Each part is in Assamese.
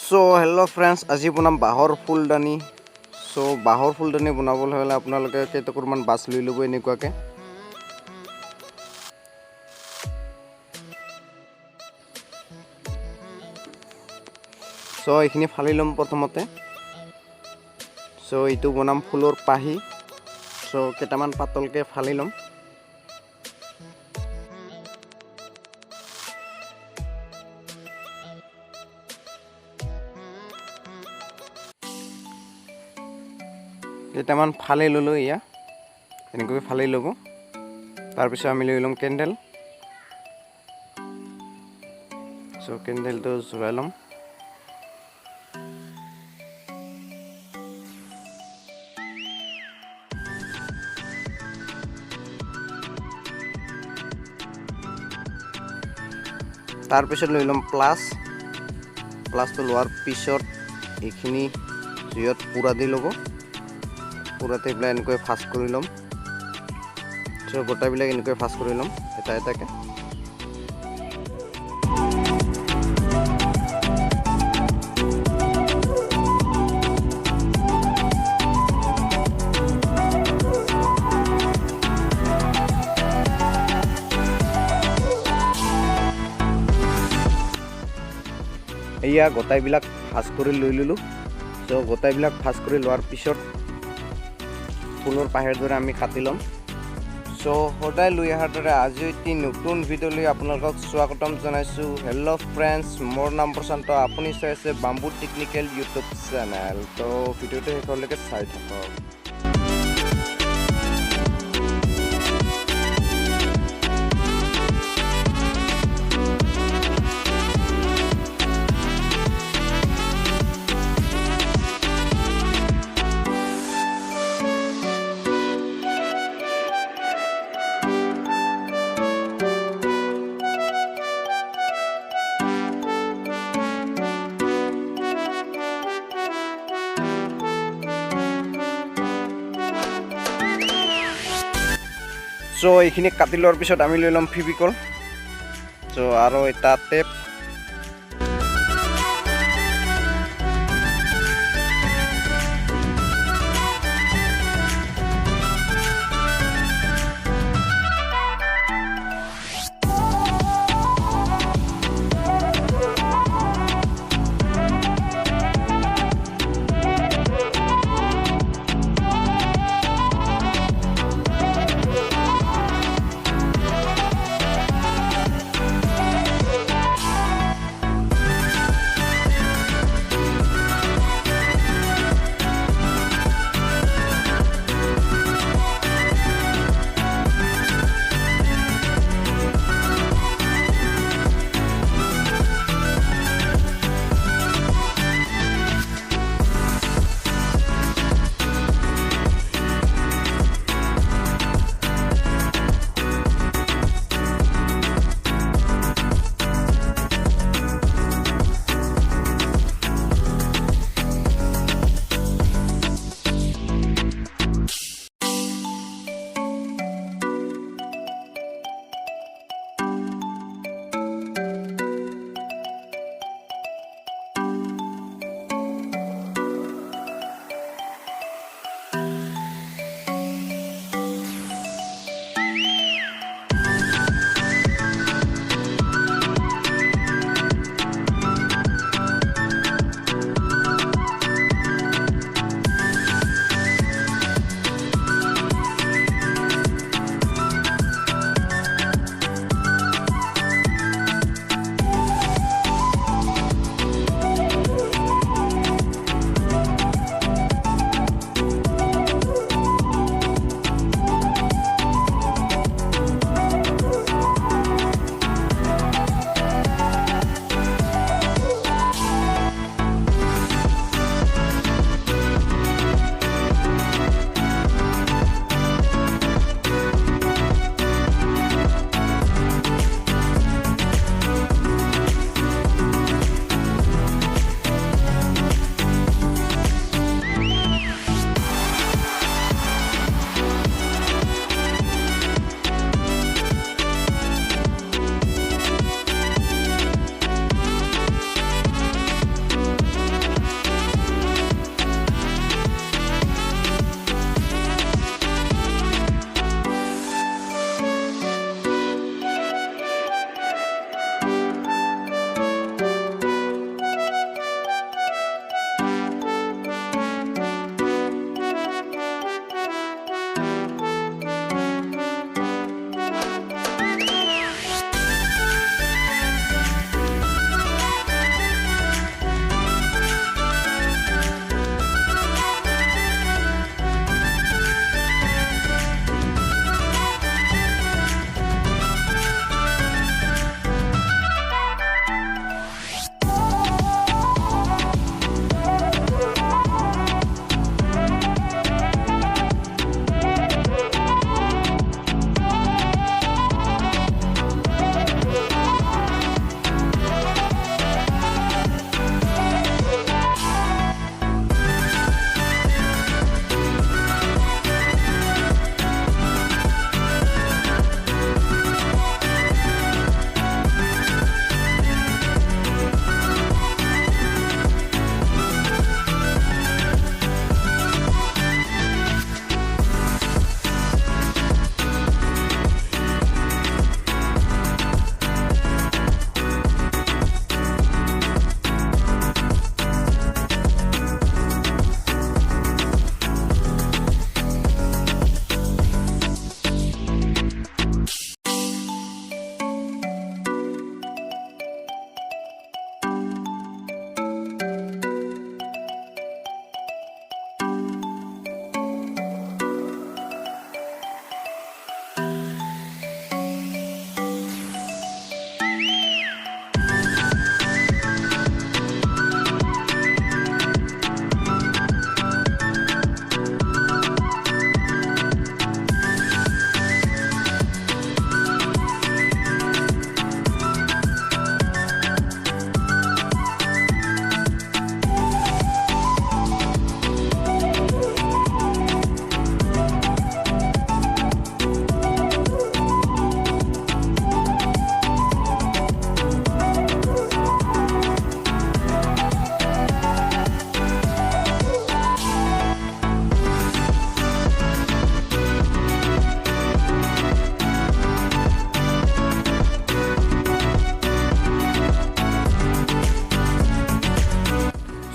সো হেল্ল' ফ্ৰেণ্ডছ, আজি বনাম বাঁহৰ ফুলদানি। সো বাঁহৰ ফুলদানি বনাবলৈ হ'লে আপোনালোকে কেইটুকুৰমান বাছ লৈ ল'ব এনেকুৱাকৈ। সো এইখিনি ফালি ল'ম প্ৰথমতে। সো এইটো বনাম ফুলৰ পাহি। সো কেইটামান পাতলকৈ ফালি ল'ম। কেইটামান ফালি ল'লোঁ, এয়া এনেকৈ ফালি ল'ব। তাৰপিছত আমি লৈ ল'ম কেণ্ডেল। সো কেণ্ডেলটো জ্বলাই ল'ম। তাৰপিছত লৈ ল'ম প্লাছটো লোৱাৰ পিছত এইখিনি জুইত পুৰা দি ল'ব। পুৰা দি পেলাই এনেকৈ ফাষ্ট কৰি ল'ম। চ' গোটাবিলাক এনেকৈ ফাষ্ট কৰি ল'ম এটা এটাকৈ। এয়া গোটাইবিলাক ফাষ্ট কৰি লৈ ল'লোঁ। চ' গোটাইবিলাক ফাষ্ট কৰি লোৱাৰ পিছত ফুলৰ পাহিৰ দৰে আমি কাটি ল'ম। চ' সদায় লৈ অহাৰ দৰে আজি এটি নতুন ভিডিঅ' লৈ আপোনালোকক স্বাগতম জনাইছোঁ। হেল্ল' ফ্ৰেণ্ডছ, মোৰ নাম প্ৰশান্ত, আপুনি চাই আছে বাম্বু টেকনিকেল ইউটিউব চেনেল। তো ভিডিঅ'টো শেষলৈকে চাই থাকক। চ' এইখিনি কাটি লোৱাৰ পিছত আমি লৈ ল'ম ফেভিকল। চ' আৰু এটা টেপ।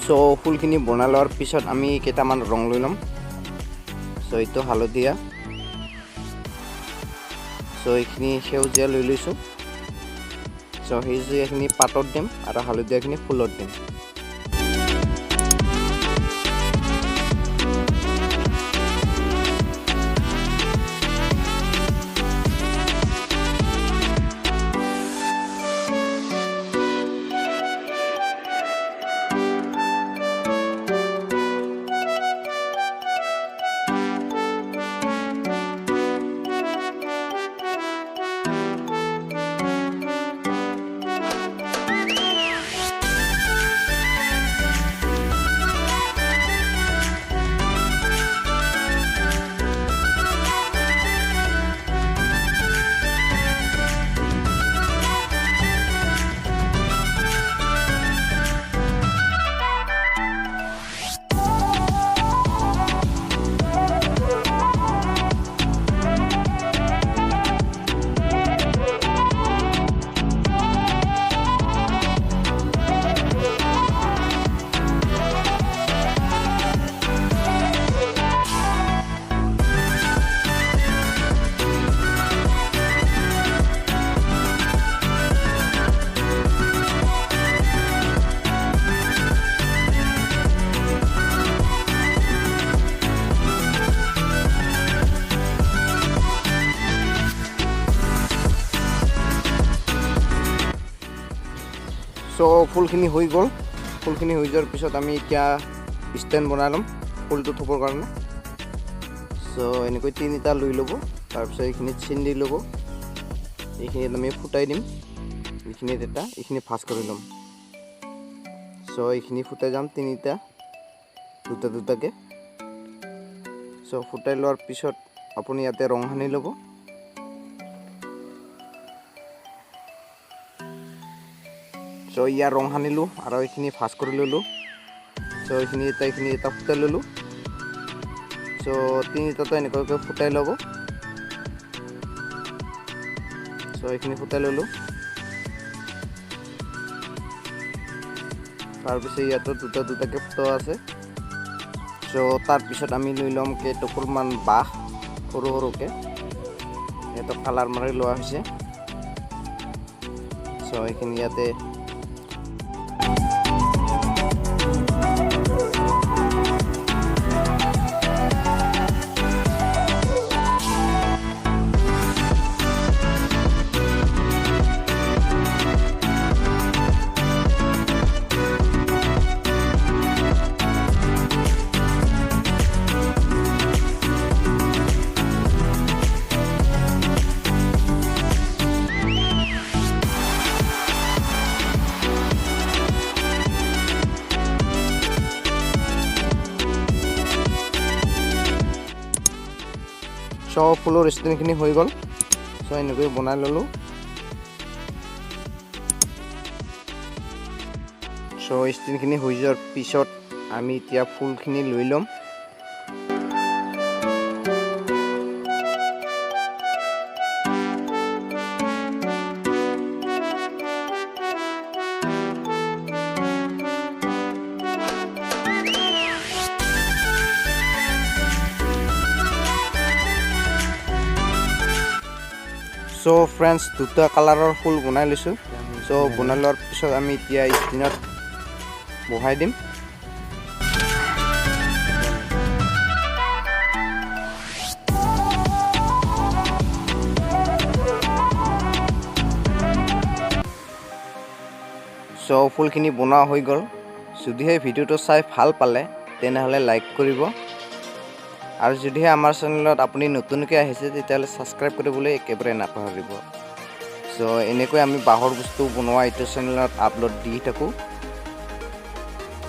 সো ফুলখিনি বনাই লোৱাৰ পিছত আমি কেইটামান ৰং লৈ ল'ম সো এইটো হালধীয়া সো এইখিনি সেউজীয়া লৈ লৈছোঁ সো সেউজীয়াখিনি পাতত দিম আৰু হালধীয়াখিনি ফুলত দিম সো ফুলখিনি হৈ গ'ল ফুলখিনি হৈ যোৱাৰ পিছত আমি এতিয়া ষ্টেণ্ড বনাই ল'ম ফুলটো থ'বৰ কাৰণে সো এনেকৈ তিনিটা লৈ ল'ব তাৰপিছত এইখিনিত চিন দি ল'ব এইখিনিত আমি ফুটাই দিম এইখিনিত এটা এইখিনি ভাঁজ কৰি ল'ম সো এইখিনি ফুটাই যাম তিনিটা দুটা দুটাকৈ সো ফুটাই লোৱাৰ পিছত আপুনি ইয়াতে ৰং সানি ল'ব সো ইয়াৰ ৰং সানিলোঁ আৰু এইখিনি ভাঁজ কৰি ল'লোঁ সো এইখিনি এটা ফুটাই ল'লোঁ সো তিনিটাটো এনেকুৱাকৈ ফুটাই ল'ব সো এইখিনি ফুটাই ল'লোঁ তাৰপিছত ইয়াতো দুটা দুটাকৈ ফুটোৱা আছে সো তাৰপিছত আমি লৈ ল'ম কেইটুকুৰমান বাঁহ সৰু সৰুকৈ সিহঁতক কালাৰ মাৰি লোৱা হৈছে সো এইখিনি ইয়াতে সো ফুলৰ ষ্টেণ্ডখিনি হৈ গ'ল সো এনেকৈ বনাই ল'লোঁ সো ষ্টেণ্ডখিনি হৈ যোৱাৰ পিছত আমি এতিয়া ফুলখিনি লৈ ল'ম সো ফ্ৰেণ্ডছ দুটা কালাৰৰ ফুল বনাই লৈছোঁ সো বনাই লোৱাৰ পিছত আমি এতিয়া ষ্টেণ্ডত বহাই দিম সো ফুলখিনি বনোৱা হৈ গ'ল যদিহে ভিডিঅ'টো চাই ভাল পালে তেনেহ'লে লাইক কৰিব আৰু যদিহে আমাৰ চেনেলত আপুনি নতুনকৈ আহিছে তেতিয়াহ'লে ছাবস্ক্ৰাইব কৰিবলৈ একেবাৰে নাপাহৰিব সো এনেকৈ আমি বাঁহৰ বস্তু বনোৱা এইটো চেনেলত আপলোড দি থাকোঁ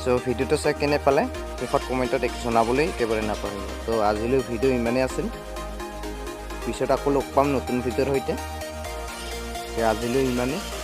সো ভিডিঅ'টো চাই কেনে পালে শেষত কমেণ্টত জনাবলৈ একেবাৰে নাপাহৰিব তো আজিলৈ ভিডিঅ' ইমানেই আছিল পিছত আকৌ লগ পাম নতুন ভিডিঅ'ৰ সৈতে আজিলৈ ইমানেই